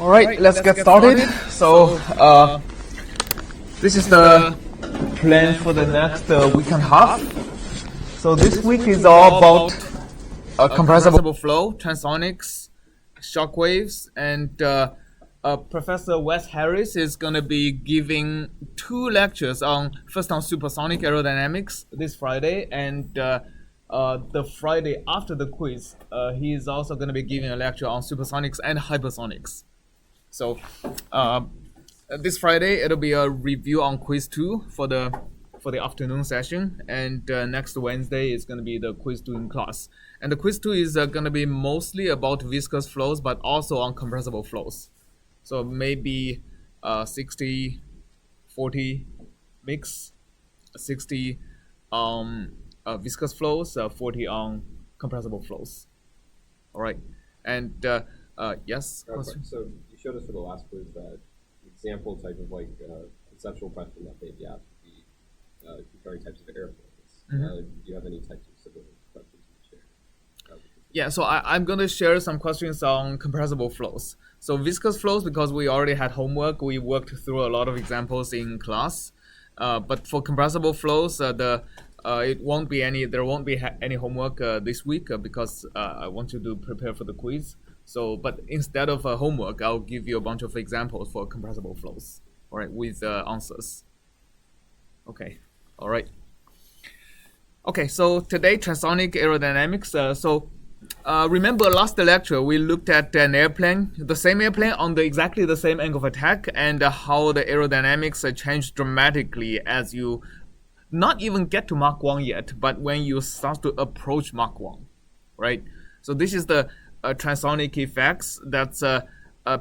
All right, let's get started. So, this is the plan for the next week and a half. So this week is all about compressible flow, transonics, shock waves, and Professor Wes Harris is going to be giving 2 lectures first on supersonic aerodynamics this Friday, and the Friday after the quiz, he is also going to be giving a lecture on supersonics and hypersonics. So this Friday it'll be a review on quiz 2 for the afternoon session, and next Wednesday is going to be the quiz 2 in class. And the quiz 2 is going to be mostly about viscous flows, but also on compressible flows. So maybe 60-40 mix, 60 viscous flows, 40 on compressible flows. All right, and yes. So you showed us for the last quiz that example type of conceptual question that they'd be asked would be comparing types of airplanes. Do you have any types of similar questions you share? Yeah, so I'm going to share some questions on compressible flows. So viscous flows, because we already had homework, we worked through a lot of examples in class. But for compressible flows, there won't be any homework this week because I want you to prepare for the quiz. So, but instead of homework, I'll give you a bunch of examples for compressible flows, all right, with answers. Okay, all right. Okay, so today transonic aerodynamics. Remember last lecture we looked at an airplane, the same airplane on exactly the same angle of attack, and how the aerodynamics changed dramatically as you not even get to Mach 1 yet, but when you start to approach Mach 1, right? So this is the transonic effects that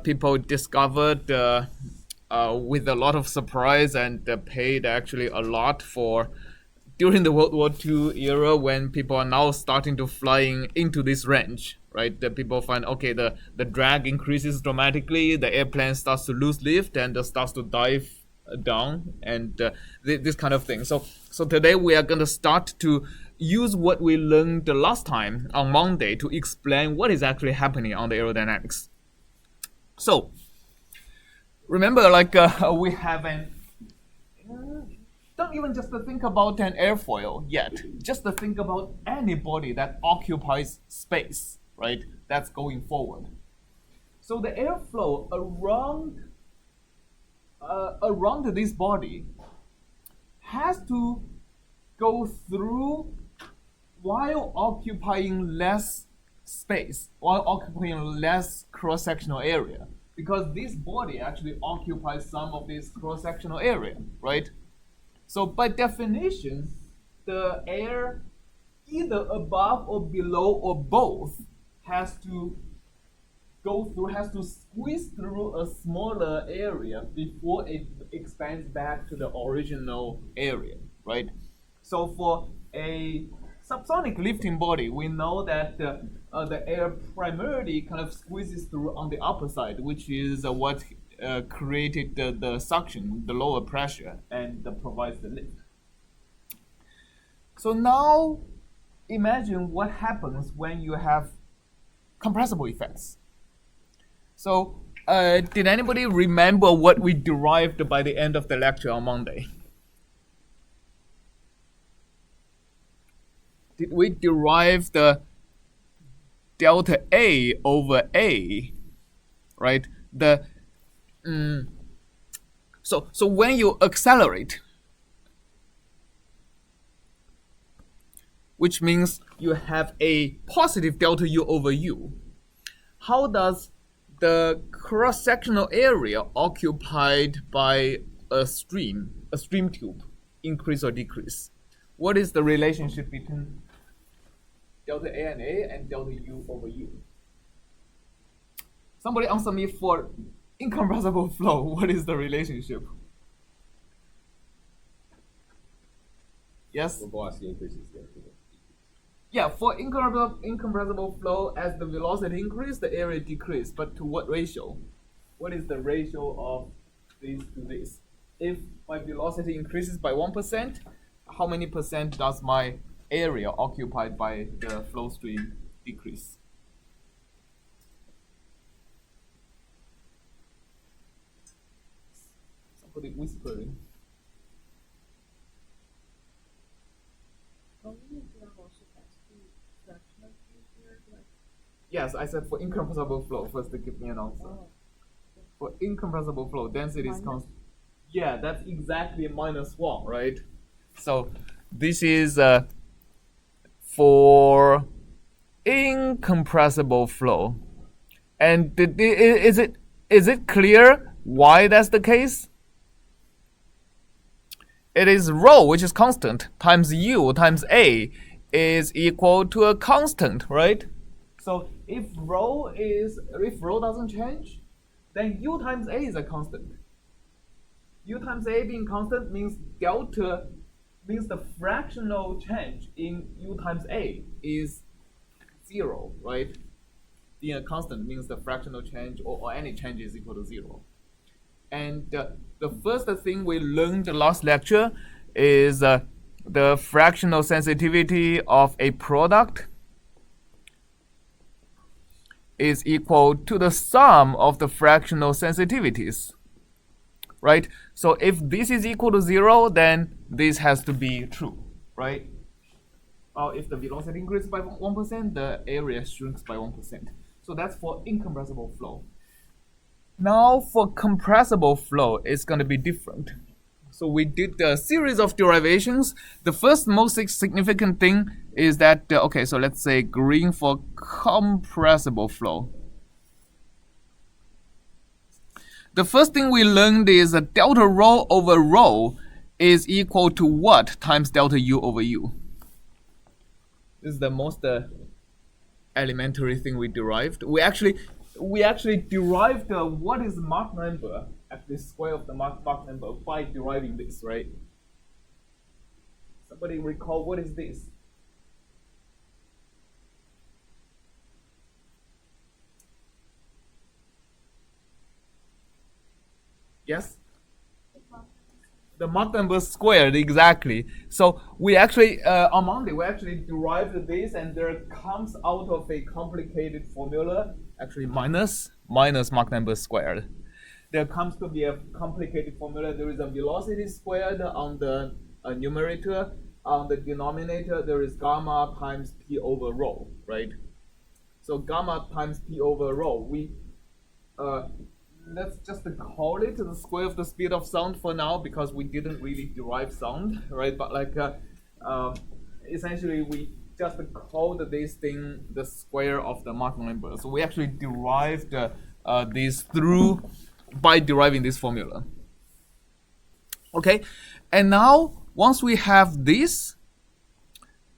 people discovered with a lot of surprise and paid actually a lot for during the World War II era, when people are now starting to flying into this range, right? The people find, okay, the drag increases dramatically, the airplane starts to lose lift and starts to dive down, and this kind of thing. So today we are going to start to use what we learned the last time on Monday to explain what is actually happening on the aerodynamics. So remember, we have don't even just think about an airfoil yet. Just think about any body that occupies space, right? That's going forward. So the airflow around this body has to go through while occupying less space, while occupying less cross-sectional area, because this body actually occupies some of this cross-sectional area, right? So by definition, the air either above or below or both has to squeeze through a smaller area before it expands back to the original area, right? So for a subsonic lifting body, we know that the air primarily kind of squeezes through on the upper side, which is what created the suction, the lower pressure, and provides the lift. So now imagine what happens when you have compressible effects. So did anybody remember what we derived by the end of the lecture on Monday? Did we derive the delta A over A, right? So when you accelerate, which means you have a positive delta U over U, how does the cross-sectional area occupied by a stream tube increase or decrease? What is the relationship between delta A and A and delta U over U? Somebody answer me for incompressible flow. What is the relationship? Yes? The velocity increases there. Yeah, for incompressible flow, as the velocity increases, the area decreases. But to what ratio? What is the ratio of this to this? If my velocity increases by 1%, how many percent does my area occupied by the flow stream decrease? Put it whispering. Yes, I said for incompressible flow. First, give me an answer. For incompressible flow, density is constant. Yeah, that's exactly -1, right? So this is for incompressible flow. And is it clear why that's the case? It is rho, which is constant, times u times a is equal to a constant, right? So if rho doesn't change, then u times a is a constant. U times a being constant means delta means the fractional change in u times a is 0, right? Being a constant means the fractional change or any change is equal to 0. And the first thing we learned last lecture is the fractional sensitivity of a product is equal to the sum of the fractional sensitivities, right? So if this is equal to 0, then this has to be true, right? If the velocity increases by 1%, the area shrinks by 1%. So that's for incompressible flow. Now for compressible flow, it's going to be different. So we did a series of derivations. The first most significant thing is that, okay, so let's say green for compressible flow. The first thing we learned is that delta rho over rho is equal to what times delta u over u? This is the most elementary thing we derived. We actually derived what is Mach number at the square of the Mach number by deriving this, right? Somebody recall what is this? Yes? The Mach number squared, exactly. So we actually, on Monday, we actually derived this, and there comes out of a complicated formula, actually minus Mach number squared. There comes to be a complicated formula. There is a velocity squared on the numerator. On the denominator, there is gamma times p over rho, right? So gamma times p over rho. Let's just call it the square of the speed of sound for now, because we didn't really derive sound, right? But like essentially we just called this thing the square of the Mach number. So we actually derived this by deriving this formula. Okay, and now once we have this,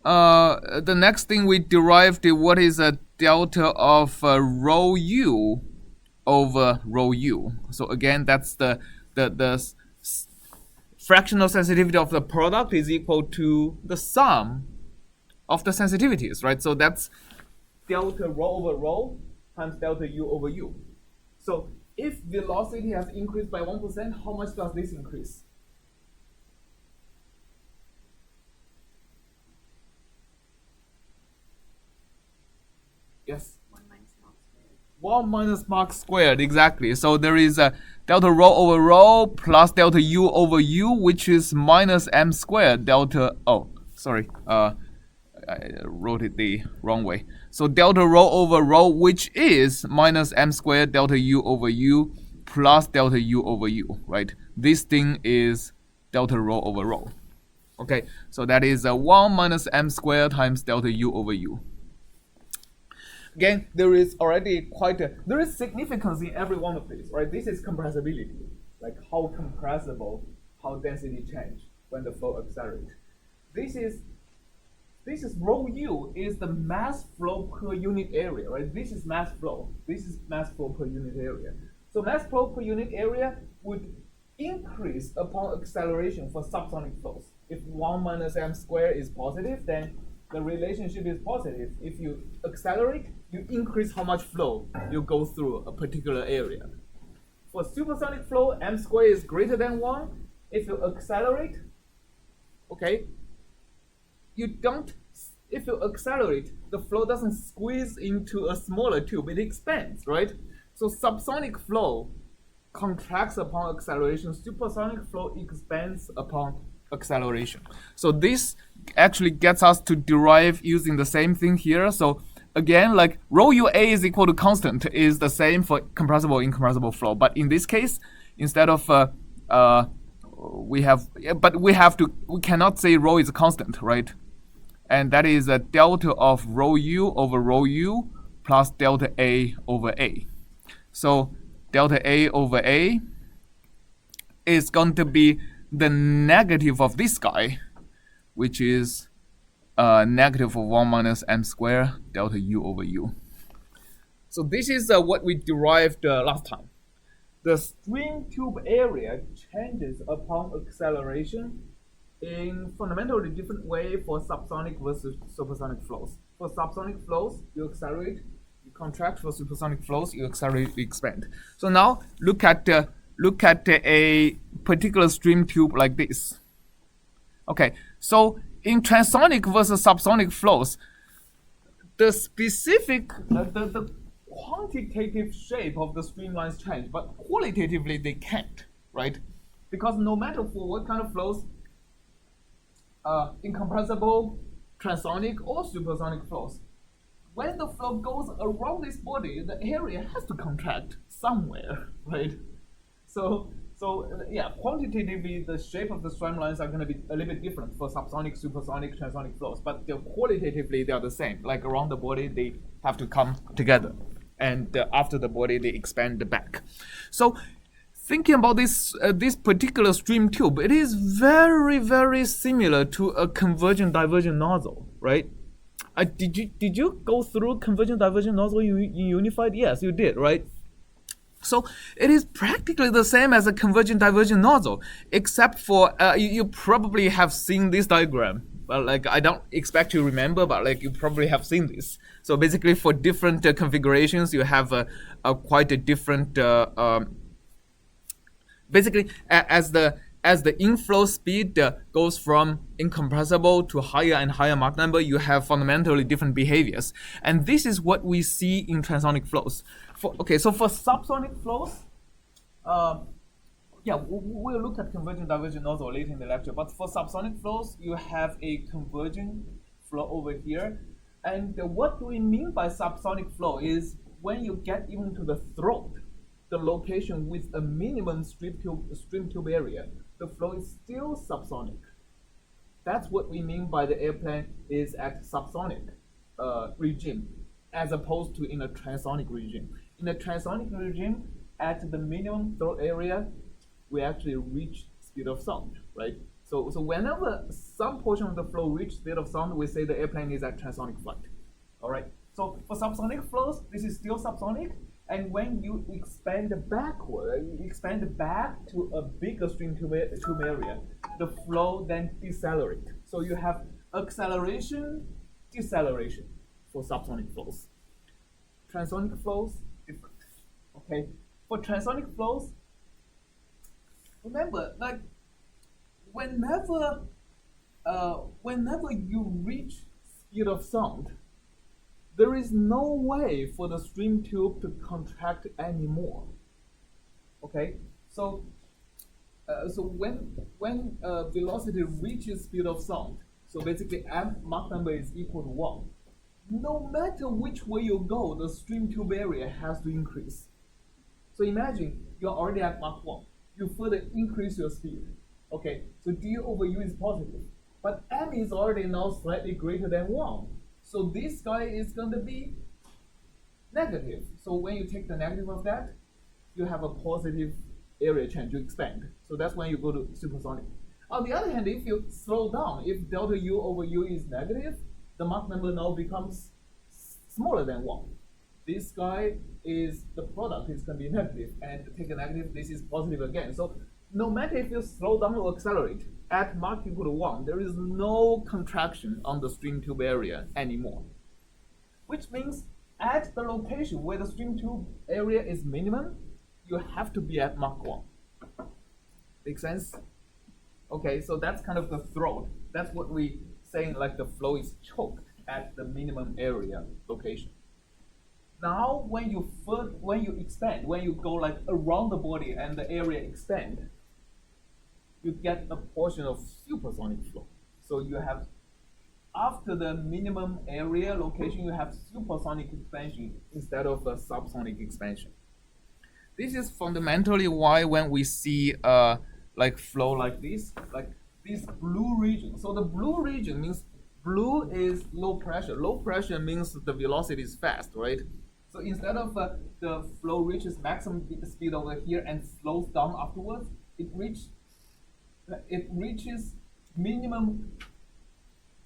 the next thing we derived what is a delta of rho u over rho u. So again, that's the fractional sensitivity of the product is equal to the sum of the sensitivities, right? So that's delta rho over rho times delta u over u. So if velocity has increased by 1%, how much does this increase? Yes? 1 minus Mach squared, exactly. So there is a delta rho over rho plus delta u over u, which is minus m squared delta, oh, sorry, I wrote it the wrong way. So delta rho over rho, which is minus m squared delta u over u plus delta u over u, right? This thing is delta rho over rho. Okay, so that is 1 minus m squared times delta u over u. Again, there is already there is significance in every one of these, right? This is compressibility, like how compressible, how density change when the flow accelerates. This is rho u is the mass flow per unit area, right? This is mass flow. This is mass flow per unit area. So mass flow per unit area would increase upon acceleration for subsonic flows. If 1 minus m squared is positive, then the relationship is positive. If you accelerate, you increase how much flow you go through a particular area. For supersonic flow, m squared is greater than 1. If you accelerate, okay, if you accelerate, the flow doesn't squeeze into a smaller tube, it expands, right? So subsonic flow contracts upon acceleration, supersonic flow expands upon acceleration. So this actually gets us to derive using the same thing here. So again, like rho UA is equal to constant is the same for compressible incompressible flow. But in this case, instead of we cannot say rho is a constant, right? And that is a delta of rho U over rho U plus delta A over A. So delta A over A is going to be the negative of this guy, which is negative of 1 minus m squared delta U over U. So this is what we derived last time. The stream tube area changes upon acceleration in fundamentally different way for subsonic versus supersonic flows. For subsonic flows, you accelerate, you contract. For supersonic flows, you accelerate, you expand. So now look at a particular stream tube like this. Okay, so in transonic versus subsonic flows, the specific the quantitative shape of the streamlines change, but qualitatively they can't, right? Because no matter for what kind of flows, incompressible, transonic, or supersonic flows, when the flow goes around this body, the area has to contract somewhere, right? So yeah, quantitatively, the shape of the streamlines are going to be a little bit different for subsonic, supersonic, transonic flows, but qualitatively they are the same. Like around the body, they have to come together, and after the body, they expand back. So thinking about this particular stream tube, it is very, very similar to a convergent divergent nozzle, right? Did you go through convergent divergent nozzle in Unified? Yes, you did, right? So it is practically the same as a convergent divergent nozzle, except for you probably have seen this diagram. But like I don't expect you to remember, but like you probably have seen this. So basically, for different configurations, you have quite a different. Basically, as the inflow speed goes from incompressible to higher and higher Mach number, you have fundamentally different behaviors, and this is what we see in transonic flows. So for subsonic flows, yeah, we'll look at convergent divergent nozzle later in the lecture. But for subsonic flows, you have a convergent flow over here, and what we mean by subsonic flow is when you get even to the throat, the location with a minimum stream tube area, the flow is still subsonic. That's what we mean by the airplane is at subsonic regime, as opposed to in a transonic regime. In a transonic regime, at the minimum throat area, we actually reach speed of sound, right? So whenever some portion of the flow reaches speed of sound, we say the airplane is at transonic flight. All right. So for subsonic flows, this is still subsonic. And when you expand backward, you expand back to a bigger stream tube area, the flow then decelerates. So you have acceleration, deceleration for subsonic flows. Transonic flows, different. Okay, for transonic flows, remember, like whenever you reach speed of sound, there is no way for the stream tube to contract anymore. Okay, so when velocity reaches speed of sound, so basically Mach number is equal to 1. No matter which way you go, the stream tube area has to increase. So imagine you're already at Mach 1. You further increase your speed. Okay, so d over u is positive, but m is already now slightly greater than 1. So this guy is going to be negative. So when you take the negative of that, you have a positive area change, you expand. So that's when you go to supersonic. On the other hand, if you slow down, if delta u over u is negative, the Mach number now becomes smaller than 1. This guy is, the product is going to be negative, and take a negative, this is positive again. So no matter if you slow down or accelerate, at Mach equal to 1, there is no contraction on the stream tube area anymore. Which means at the location where the stream tube area is minimum, you have to be at Mach 1. Make sense? Okay, so that's kind of the throat. That's what we saying, like the flow is choked at the minimum area location. Now, when you expand, when you go like around the body and the area expand, you get a portion of supersonic flow. So you have, after the minimum area location, you have supersonic expansion instead of a subsonic expansion. This is fundamentally why when we see like flow like this blue region. So the blue region means blue is low pressure. Low pressure means the velocity is fast, right? So instead of the flow reaches maximum speed over here and slows down afterwards, it reaches minimum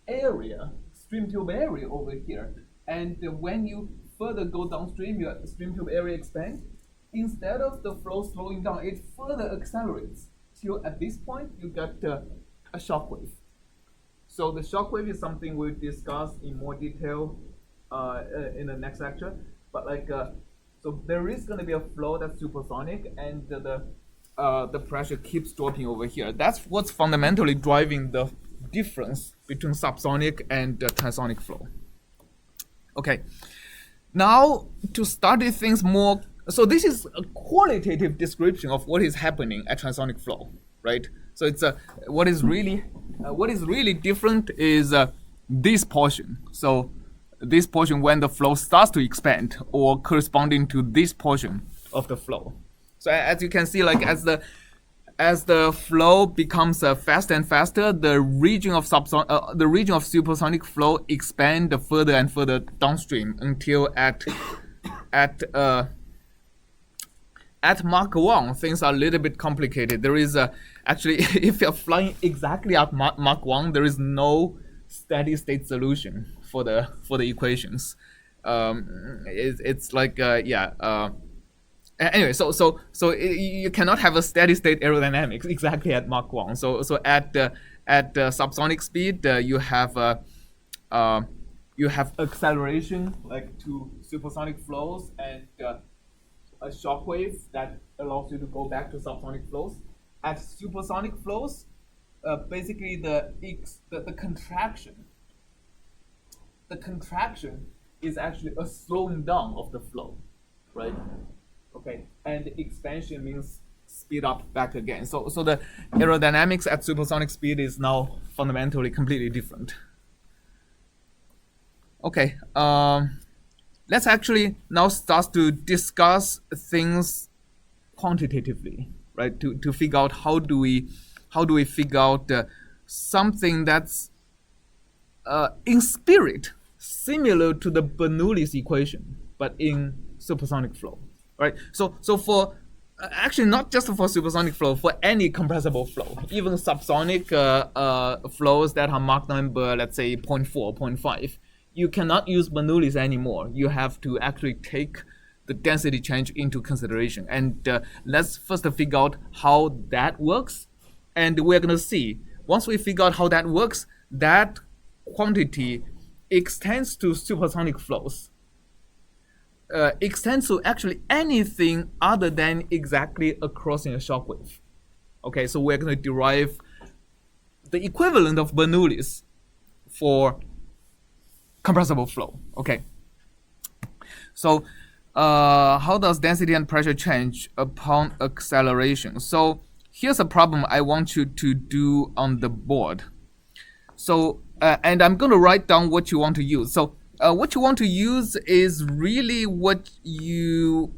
area, stream tube area over here. And when you further go downstream, your stream tube area expands. Instead of the flow slowing down, it further accelerates till at this point you get a shock wave. So the shock wave is something we'll discuss in more detail in the next lecture. But so there is going to be a flow that's supersonic, and the pressure keeps dropping over here. That's what's fundamentally driving the difference between subsonic and transonic flow. Okay, now to study things more. So this is a qualitative description of what is happening at transonic flow, right? So it's what is really different is this portion. So this portion when the flow starts to expand, or corresponding to this portion of the flow. So as you can see, like as the flow becomes faster and faster, the region of supersonic flow expand further and further downstream until at Mach 1, things are a little bit complicated. There is actually, if you're flying exactly at Mach 1, there is no steady state solution for the equations. It's like anyway, so you cannot have a steady state aerodynamics exactly at Mach 1. So at subsonic speed, you have acceleration like to supersonic flows, and a shock wave that allows you to go back to subsonic flows. At supersonic flows, basically the contraction is actually a slowing down of the flow, right? Okay, and expansion means speed up back again. So the aerodynamics at supersonic speed is now fundamentally completely different. Okay, let's actually now start to discuss things quantitatively, right? To figure out how do we figure out something that's in spirit similar to the Bernoulli's equation, but in supersonic flow, right? So for actually not just for supersonic flow, for any compressible flow, even subsonic flows that are Mach number, let's say 0.4, 0.5, you cannot use Bernoulli's anymore. You have to actually take the density change into consideration. And let's first figure out how that works. And we're going to see, once we figure out how that works, that quantity extends to supersonic flows. Extends to actually anything other than exactly a crossing a shock wave. Okay, so we're going to derive the equivalent of Bernoulli's for compressible flow. Okay, so how does density and pressure change upon acceleration? So here's a problem I want you to do on the board. So and I'm going to write down what you want to use. So what you want to use is really what you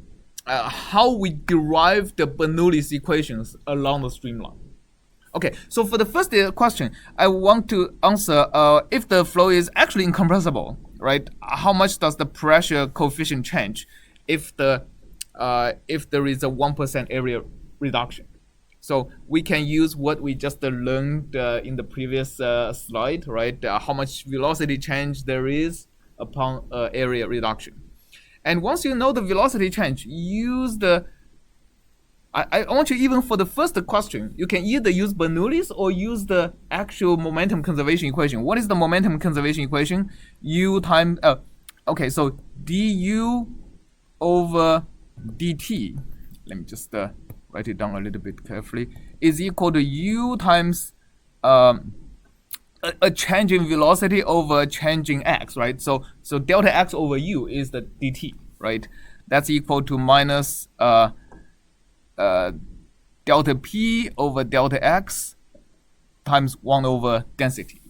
how we derive the Bernoulli's equations along the streamline. Okay, so for the first question, I want to answer if the flow is actually incompressible, right? How much does the pressure coefficient change if there is a 1% area reduction? So we can use what we just learned in the previous slide, right? How much velocity change there is upon area reduction. And once you know the velocity change, use the I want you, even for the first question, you can either use Bernoulli's or use the actual momentum conservation equation. What is the momentum conservation equation? U times, okay, so du over dt, let me just write it down a little bit carefully, is equal to u times a change in velocity over a change in x, right? So delta x over u is the dt. right? That's equal to minus delta P over delta X times 1 over density.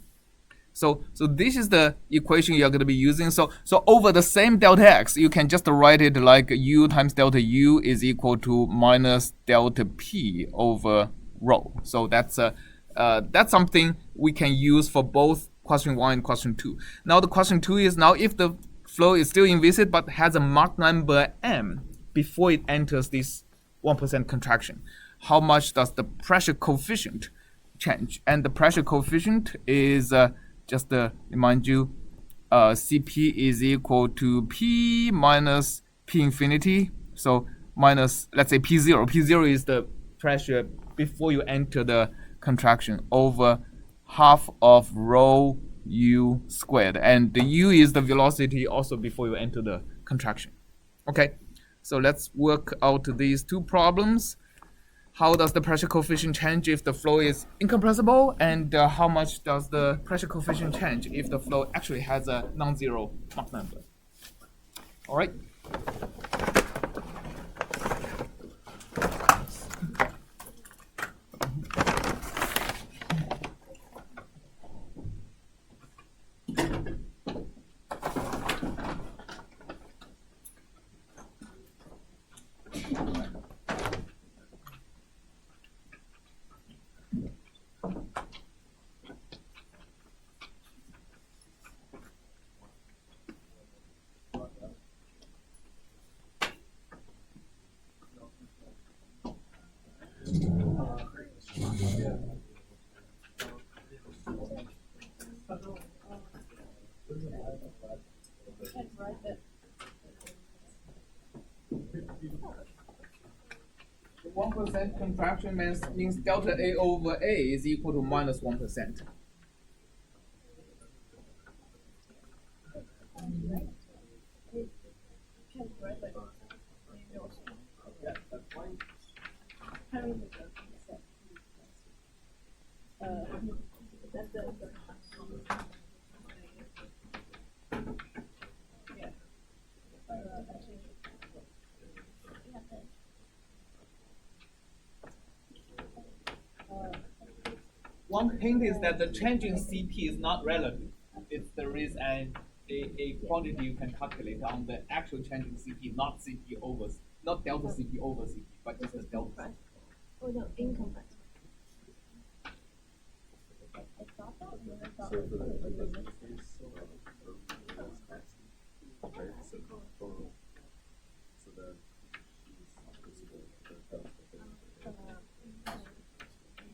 So this is the equation you're going to be using. So over the same delta X, you can just write it like U times delta U is equal to minus delta P over rho. So that's something we can use for both question 1 and question 2. Now the question 2 is, now if the flow is still inviscid but has a Mach number m before it enters this 1% contraction, how much does the pressure coefficient change? And the pressure coefficient is just to remind you, Cp is equal to P minus P infinity. So minus, let's say P0. P0 is the pressure before you enter the contraction over half of rho U squared. And the U is the velocity also before you enter the contraction. Okay, so let's work out these two problems. How does the pressure coefficient change if the flow is incompressible, and how much does the pressure coefficient change if the flow actually has a non-zero Mach number? All right. 1% contraction means delta A over A is equal to minus 1%. One hint is that the change in Cp is not relative. There is a quantity you can calculate on the actual change in Cp, not delta Cp over Cp, but just the delta Cp. Oh no, incompressible.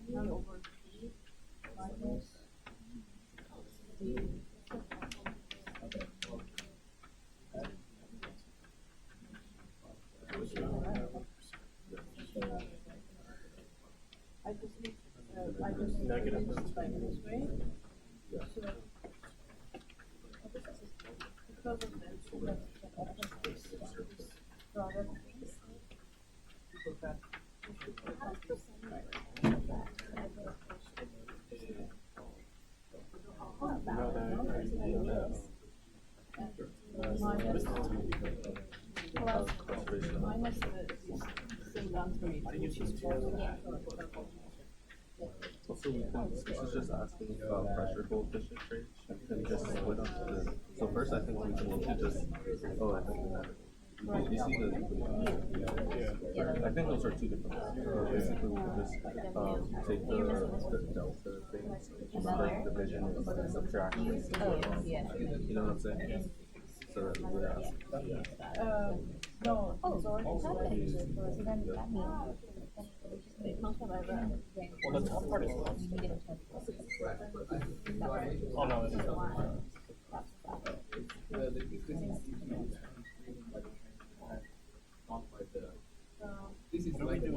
Over P minus D. I just negative by this way. So because of that, so that we can open this product. Minus the same boundary, which is So this is just asking about pressure coefficient range and just split up the. So first, I think we need to just. Oh, I think that. You see the. I think those are two different ones. So basically, we can just take the delta things, split division and subtraction. You know what I'm saying? So that we would ask. no, it's already so then that means well, the top part is constant. Oh no, it's not. This is like the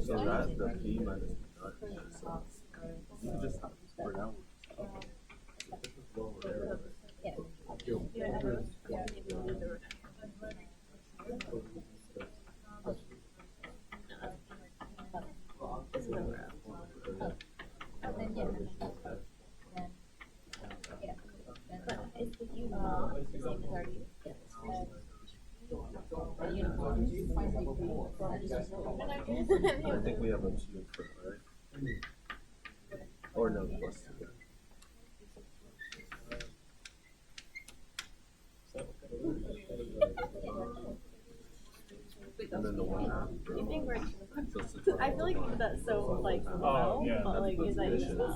so that the P minus so you can just for now. I think we have a 2 for right? Or no, plus 2. And then the 1/2. You think we're So it's the I feel like that's so like Oh, low, yeah. but like is that Addition. useful?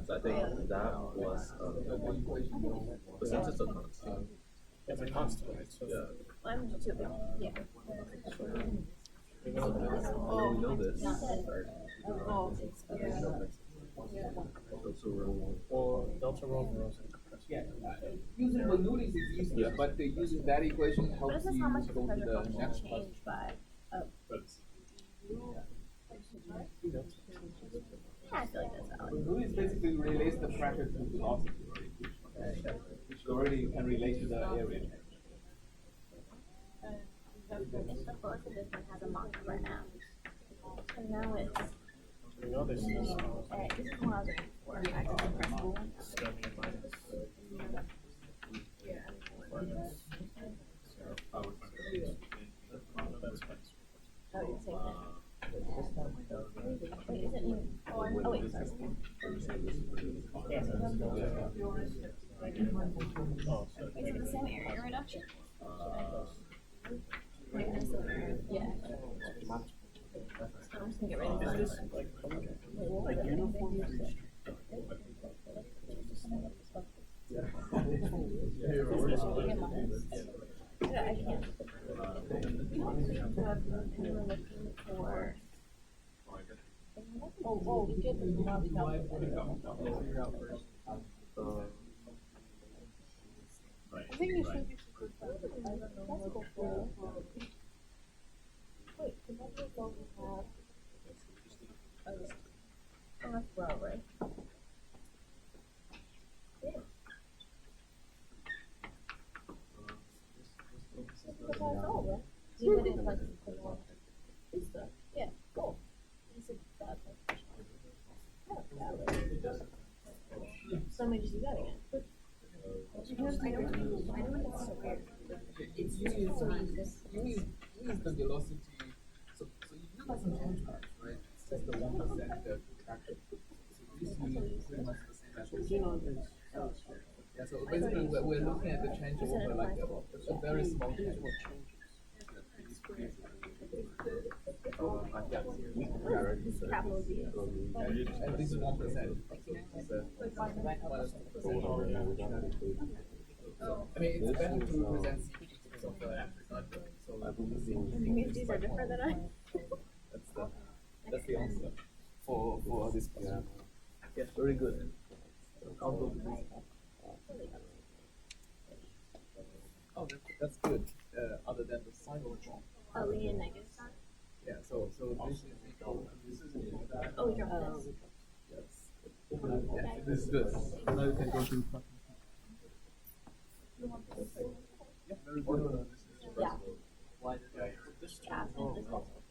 So I think that plus, but since it's a constant, It's a constant, right? So yeah. I'm just too big. Yeah. we know that. Oh, we know this. Oh. That's a row. Or delta rho of rho is compressible. Yeah, using Bernoulli's is easier, Yes. but using that equation But helps this is you how much go the to pressure the function next changed by. Oh. Yeah, I feel like that's valid. Bernoulli's basically relates the pressure to velocity, which already can relate to the area. If the force of this one has a Mach number now. And now it's. We know this is This is what I was looking for. Actually, compressible one. 70 minus. That's minus. Oh, you're saying that. Wait, is it new? Oh, wait, sorry. Oh, so Is it the same area reduction? Wait, I'm still area. Yeah. I'm just gonna get rid of is this. this like uniform for each stream? Yeah, I can't. We were looking for. Oh, we did the love I think you should be super fast. Possible flow. Wait, can that just only have? Oh, that's broad, right? Yeah. That's all, right? You did it like this stuff. Yeah, cool. You said that. So let me just do that again. I know it's so weird. It's use the velocity. So it doesn't change much, right? It's just the 1% contraction. So this is pretty much the same as yeah, so basically we're looking at the change over like a very small change. This is capital D. And this is 1%. I mean, it's better to represent CP because of the amplitude. So These are different than I. that's the answer for this question. Yeah, very good. I'll go to this. Oh, that's good. Other than the sign of wrong. Oh, we need a negative sign? Yeah, so this is equal. This is equal. Oh, we dropped this. Yes. Yeah, this is good. Now you can go to. Yeah, very good. Yeah. This Yeah, and this also.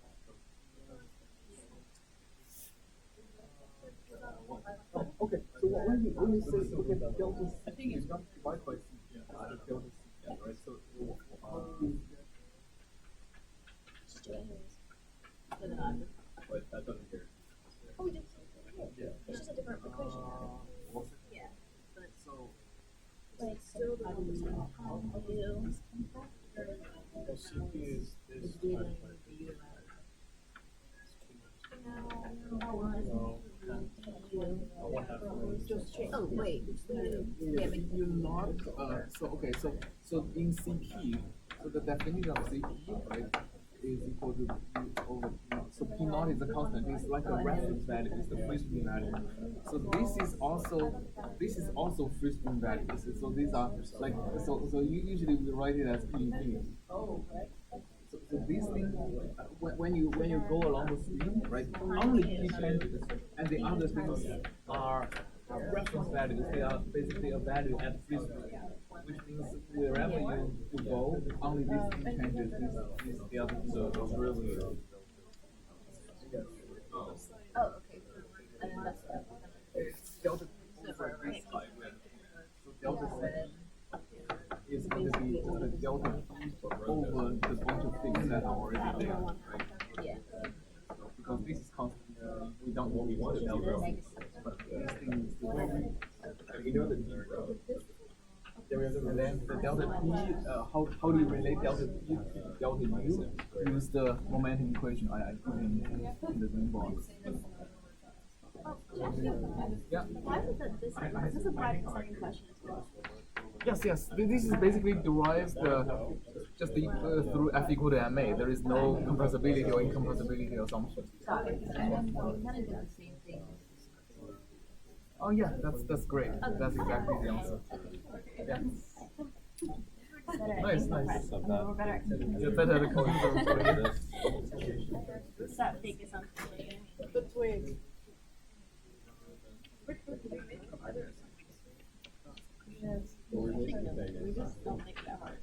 Okay, so when you say okay, delta C, I think it's not divided by C. Delta C, yeah, right? So Just do it anyways. So then I'm. wait, that doesn't hear. Oh, we did. Yeah. It's just a different equation now. Yeah. So But it's still the 1% how you. well, CP is this divided by B. Oh, wait. Yeah, but you're not so okay, so in CP, so the definition of CP, right, is equal to P over P. So P naught is a constant. It's like a reference value. It's the free stream value. So this is also free stream value. So these are like so usually we write it as P infinity. So these things, when you go along the stream, right, only P changes, and the other things are reference values. They are basically a value at free stream, which means wherever you go, only this thing changes. The other things are really. Oh, okay. And then that's that. Delta So for right. So delta C is going to be just a delta P over the bunch of things. that are already there, right? Yeah. Because this is constant, we don't want the delta, but this thing is the You know the deep row. and then the delta p, how do you relate delta p to delta u? Use the momentum equation I put in the green box. Yeah. Why is it this? This is why the second question as well. Yes. This is basically derived just through F equal to ma. There is no compressibility or incompressibility assumption. Got it. And then we kind of do the same thing. Oh yeah, that's great. That's exactly the answer. Yeah. Nice. We're better at You're better at computer. What's that fake assumption? The twig. We just don't make it that hard.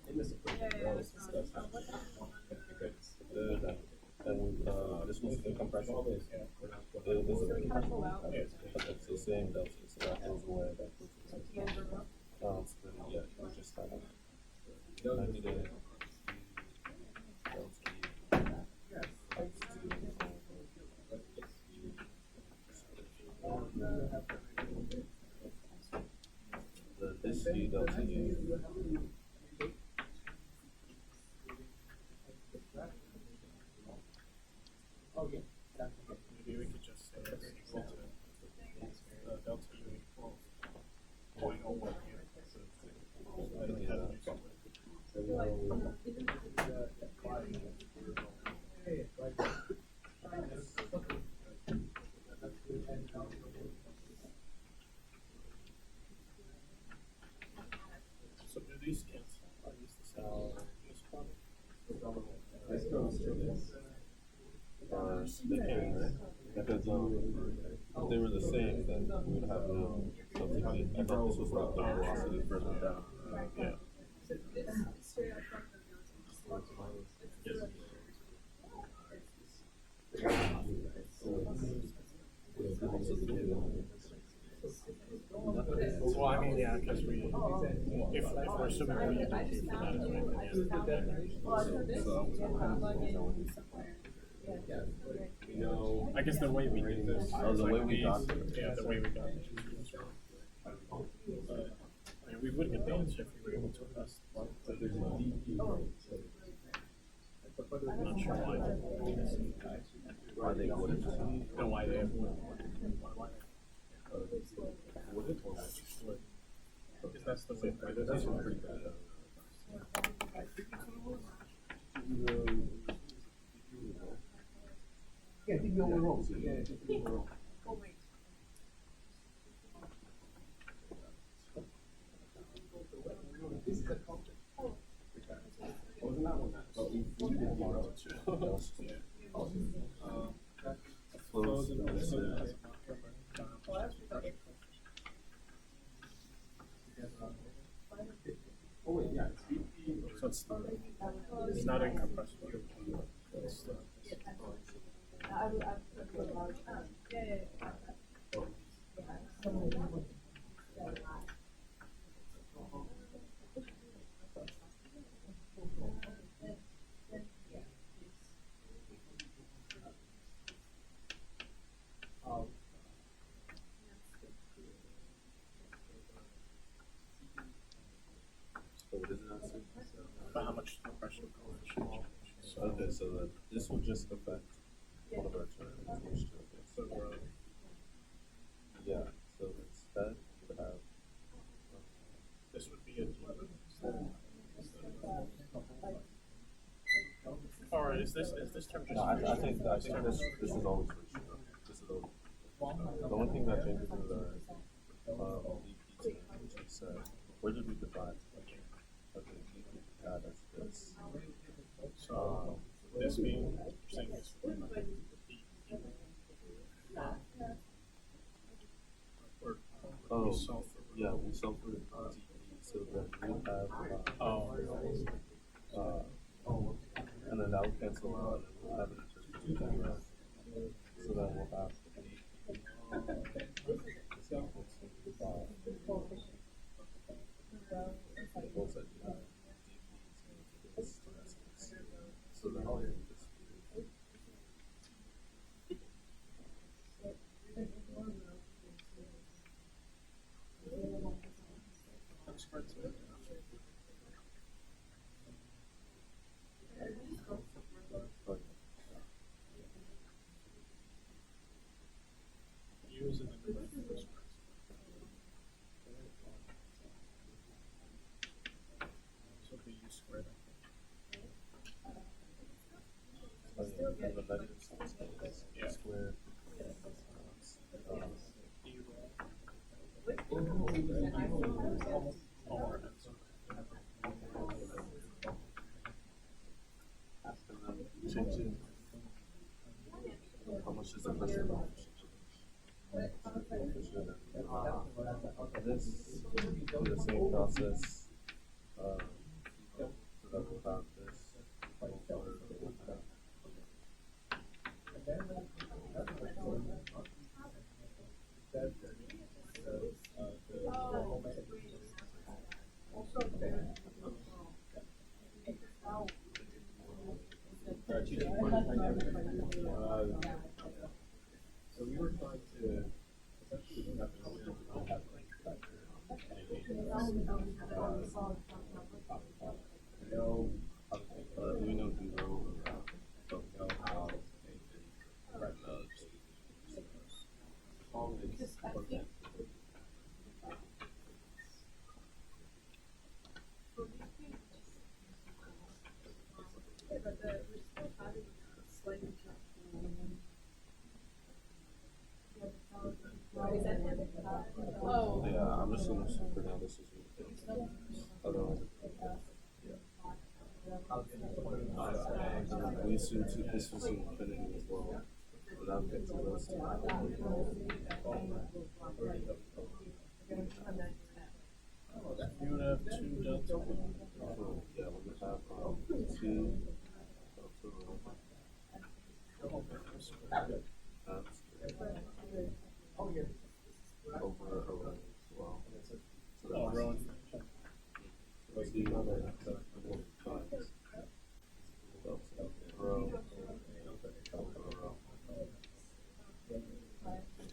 In this equation, we always discuss how because this was the compression. It was a it's the same delta, so that goes away. That goes away. So yeah, we just have 90 to this u delta u. Maybe we could just say it's equal to delta u equals going over here. So do these cancel? Are these the same? This product? This goes to this. They can, right? Because if they were the same, then we would have no substitute. I thought this was like the velocity further down. Yeah. Well, I mean, yeah, because if we're assuming we use it for that, I guess the way we did this. The way we got there. Yeah, the way we got this. I mean, we would get the answer if we were able to invest. I'm not sure Why they wouldn't. and why they would. Would it or Would. Because that's the way. That's pretty bad. Yeah, think overall. Yeah. This is the concept. Wasn't that one? But we did zero. Close to this. Oh wait, yeah. So it's not incompressible. It's So what is it answer? how much compression coefficient. Okay, so that this will just affect one of our terms, which term is. So Yeah, so instead we have this would be a or is this term just? no, I think this is always ratio. This is always the only thing that changes is our DP term, which we said. Where did we define? Okay, DP had as this. So this being saying this. Or Oh, solve for yeah, we solve for DP, so then we have and then that will cancel out, and we'll have an interpretation, right? So then we'll have is equal to this do the same process. So that we found this. So we were trying to essentially have an Do we know zero? don't know how Oh. Yeah, I'm just gonna assume for now this is otherwise. We assume this was infinity as well. Without getting to those two. You would have 2 delta. So, yeah, we would have 2 over array as well. So Oh, that's row. 2 times row over row.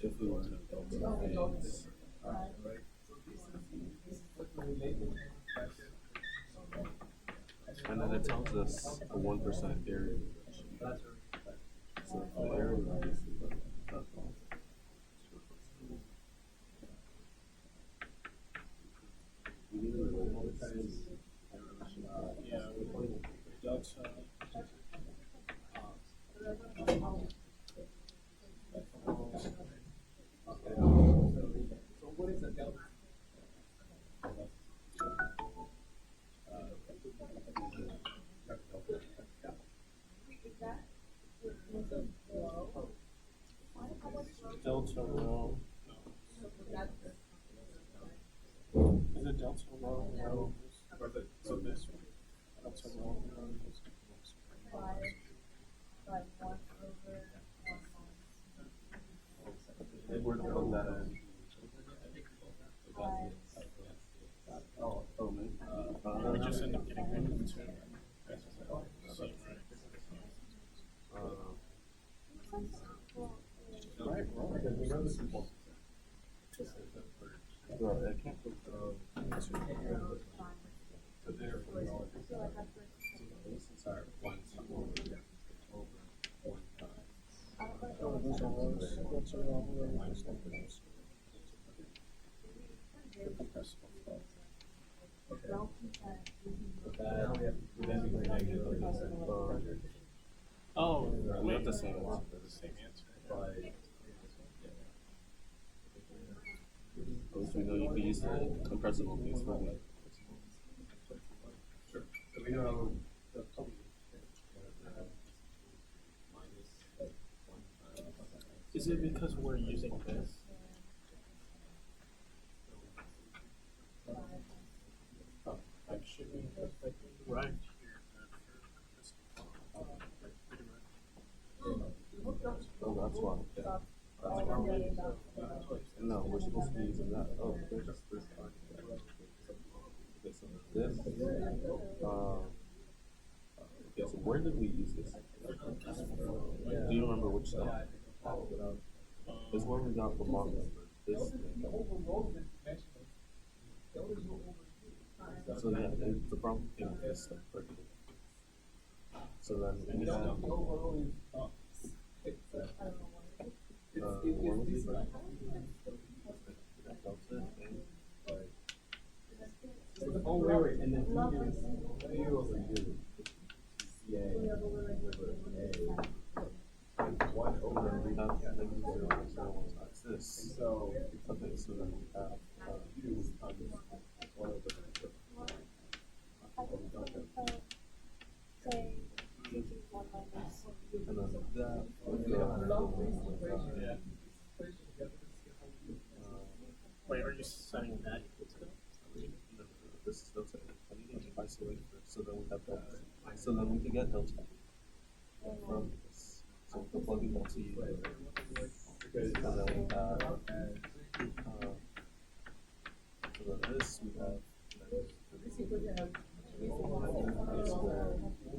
If we were to delta things, and then it tells us a 1% area. So the area is that's all. We need to relate this. Yeah, delta. So what is a delta? Delta row. Is it delta row? Row. So this one. Delta row. They were to plug that in. Oh, man. We just end up getting rid of the 2. Because we know this is one. Right, I can't put So therefore, this is our 1 over 1 times. Oh, those are rows. Delta row. Minus 1 rows. Compressible flow. But that would then be negative 37. Oh, we have the same one. the same answer. At least we know you can use the compressible piece for me. Sure. So we know the Is it because we're using this? Oh, like should we put like right here? Oh, that's why. Yeah. That's why. No, we're supposed to be using that. Oh, there's this part. Okay, so this. Okay, so where did we use this? Do you remember which step? It's where we got the model. This thing. So yeah, the problem came with this step right here. So then we have what was it? Delta and oh, wait, and then U over U. CA over A. Times 1 over we have negative 0.01 times this. So, Okay, so then we have U times 1 over and then that would Yeah. Wait, are you setting this is delta A. I need to isolate first, so then we have delta. So then we can get delta U from this. So we can plug in delta U. And then we have, so then this we have a square times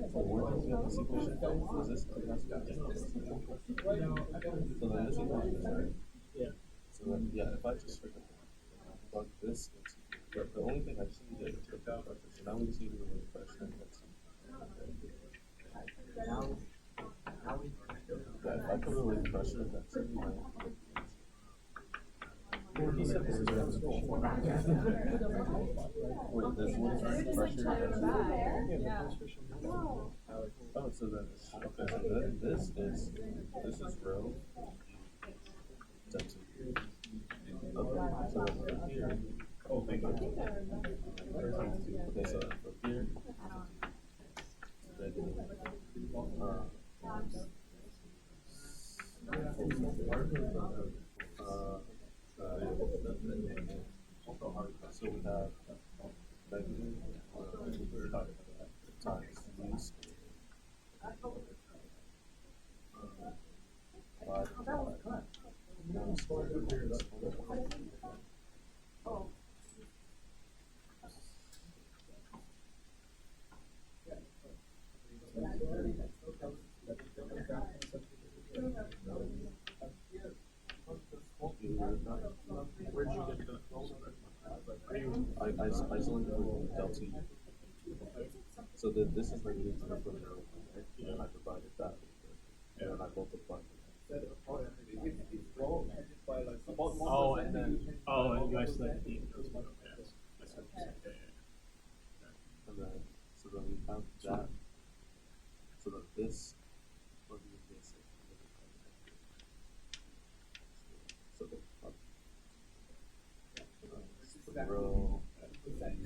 where does we have this equation from? Is this so then this equation is right. Yeah. So then if I just plug this into here, the only thing I just need to do is take out pressure. So now we just need to remove pressure and that's if I can relate pressure, that's my Wait, this one is pressure density. Oh, so then okay, so then this is rho density. Okay, so then from here. Okay, so from here. So we have negative times u Where'd you get the I isolated with delta U. So that this is negative 10 from there, and then I divided that with and then I multiplied it. Oh, and you isolated the those one. Yes. That's what you said. And then so then we have that. So that this plug in this so the rho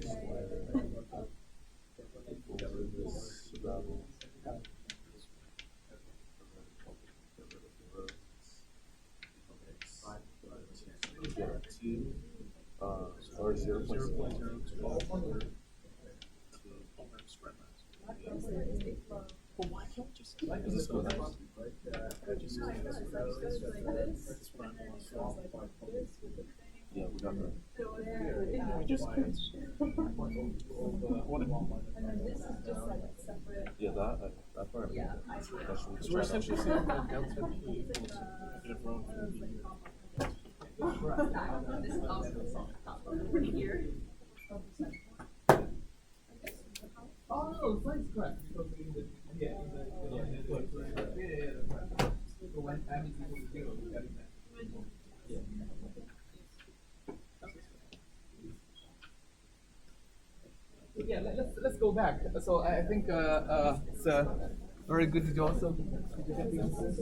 square over this level. Or 0.02. Is this what yeah, we got that. Yeah, that part. Yeah, So we're essentially saying that delta P equals negative rho infinity. Oh, so it's correct. Because in the when m is equal to 0, we get that. Yeah, let's go back. So I think it's very good to do also. Did you get the answers?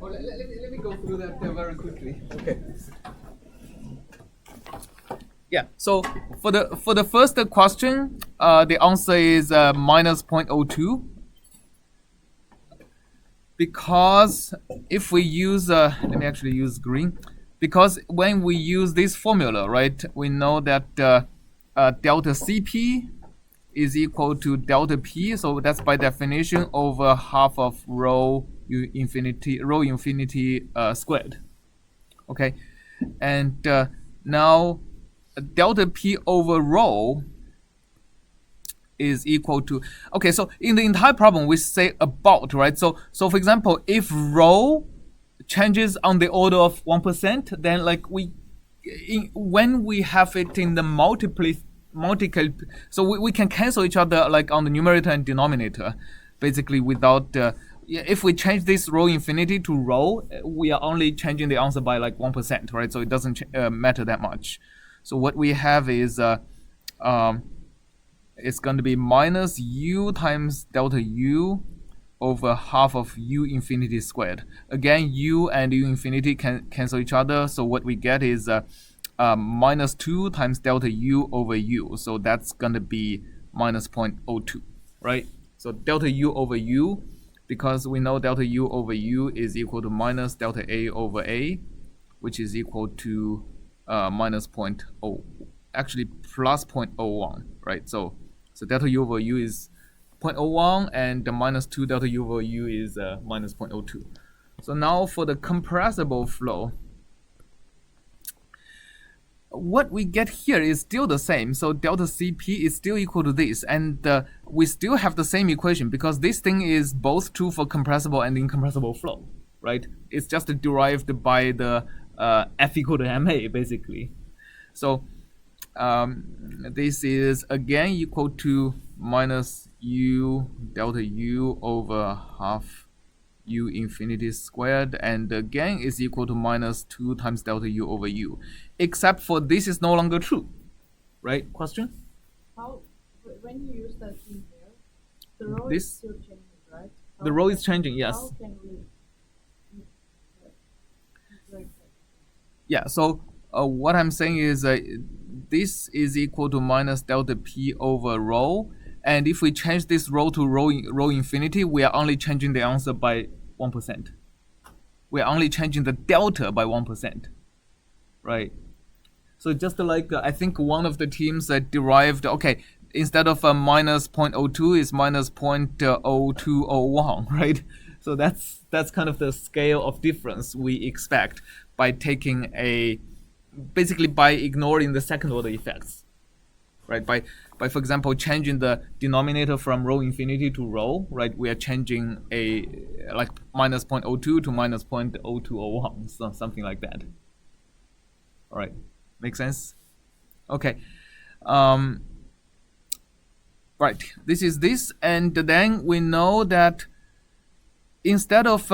Let me go through that very quickly. Okay. Yeah. So for the first question, the answer is minus 0.02. Because if we use, let me actually use green. Because when we use this formula, right, we know that delta Cp is equal to delta P. So that's by definition over half of rho infinity squared. Okay, and now delta P over rho is equal to, okay, so in the entire problem we say about, right? So for example, if rho changes on the order of 1%, then like when we have it in the multiple, so we can cancel each other like on the numerator and denominator, basically without if we change this rho infinity to rho, we are only changing the answer by like 1%, right? So it doesn't matter that much. So what we have is it's going to be minus u times delta u over half of u infinity squared. Again, u and u infinity can cancel each other. So what we get is minus 2 times delta U over U. So that's going to be minus 0.02, right? So delta U over U, because we know delta U over U is equal to minus delta A over A, which is equal to minus 0.0, actually plus 0.01, right? So delta U over U is 0.01, and the minus 2 delta U over U is minus 0.02. So now for the compressible flow, what we get here is still the same. So delta Cp is still equal to this, and we still have the same equation because this thing is both true for compressible and incompressible flow, right? It's just derived by the F equal to ma, basically. So this is again equal to minus U delta U over half U infinity squared, and again is equal to minus 2 times delta U over U, except for this is no longer true, right? Question? How, when you use that in here, the rho This- is still changing, right? The rho is changing, yes. How can we break that? Yeah, so what I'm saying is this is equal to minus delta P over rho, and if we change this rho to rho infinity, we are only changing the answer by 1%. We are only changing the delta by 1%, right? So just like I think one of the teams that derived, okay, instead of minus 0.02 is minus 0.0201, right? So that's kind of the scale of difference we expect by taking basically by ignoring the second order effects, right? By for example changing the denominator from rho infinity to rho, right? We are changing like minus 0.02 to minus 0.0201, so something like that. All right, make sense? Okay. Right, this is this, and then we know that instead of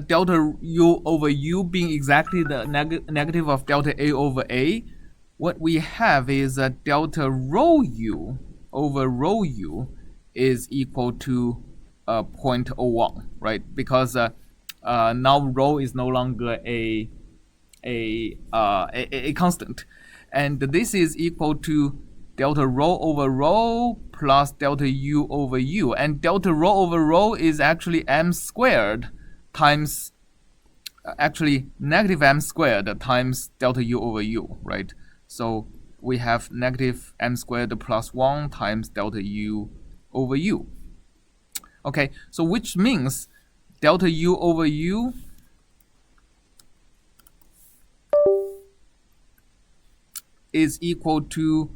delta U over U being exactly the negative of delta A over A, what we have is delta rho U over rho U is equal to 0.01, right? Because now rho is no longer a constant, and this is equal to delta rho over rho plus delta U over U, and delta rho over rho is actually m squared times actually negative m squared times delta U over U, right? So we have negative m squared plus 1 times delta U over U. Okay, so which means delta U over U is equal to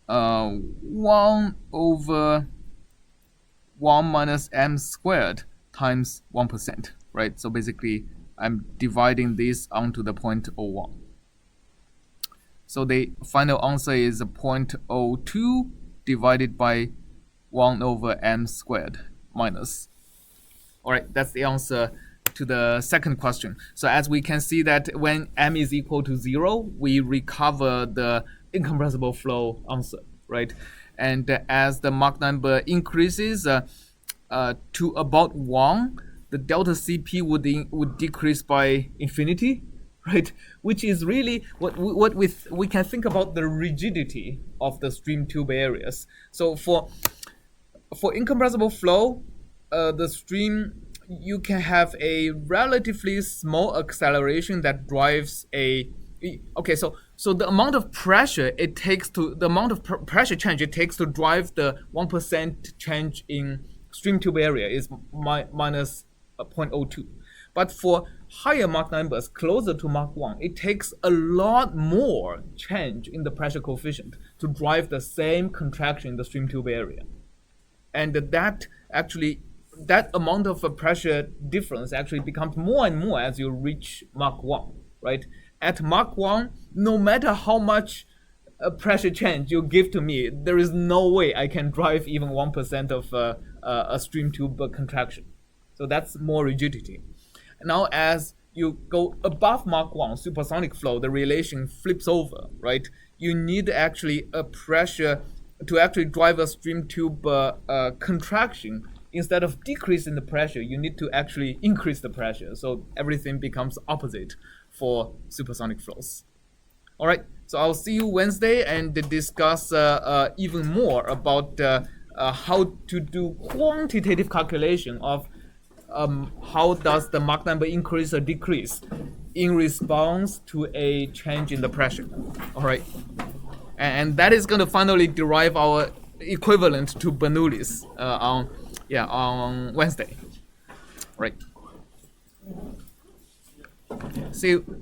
1 over 1 minus m squared times 1%, right? So basically, I'm dividing this onto the 0.01. So the final answer is 0.02 divided by 1 over m squared minus. All right, that's the answer to the second question. So as we can see that when m is equal to 0, we recover the incompressible flow answer, right? And as the Mach number increases to about 1, the delta Cp would decrease by infinity, right? Which is really what we can think about the rigidity of the stream tube areas. So for incompressible flow, the stream, you can have a relatively small acceleration that drives so the amount of pressure it takes to pressure change it takes to drive the 1% change in stream tube area is minus 0.02. But for higher Mach numbers closer to Mach 1, it takes a lot more change in the pressure coefficient to drive the same contraction in the stream tube area. And that amount of pressure difference actually becomes more and more as you reach Mach 1, right? At Mach 1, no matter how much pressure change you give to me, there is no way I can drive even 1% of a stream tube contraction. So that's more rigidity. Now as you go above Mach 1, supersonic flow, the relation flips over, right? You need actually a pressure to actually drive a stream tube contraction instead of decreasing the pressure, you need to actually increase the pressure. So everything becomes opposite for supersonic flows. All right, so I'll see you Wednesday and discuss even more about how to do quantitative calculation of how does the Mach number increase or decrease in response to a change in the pressure. All right, and that is going to finally derive our equivalent to Bernoulli's on Wednesday. Right. See you.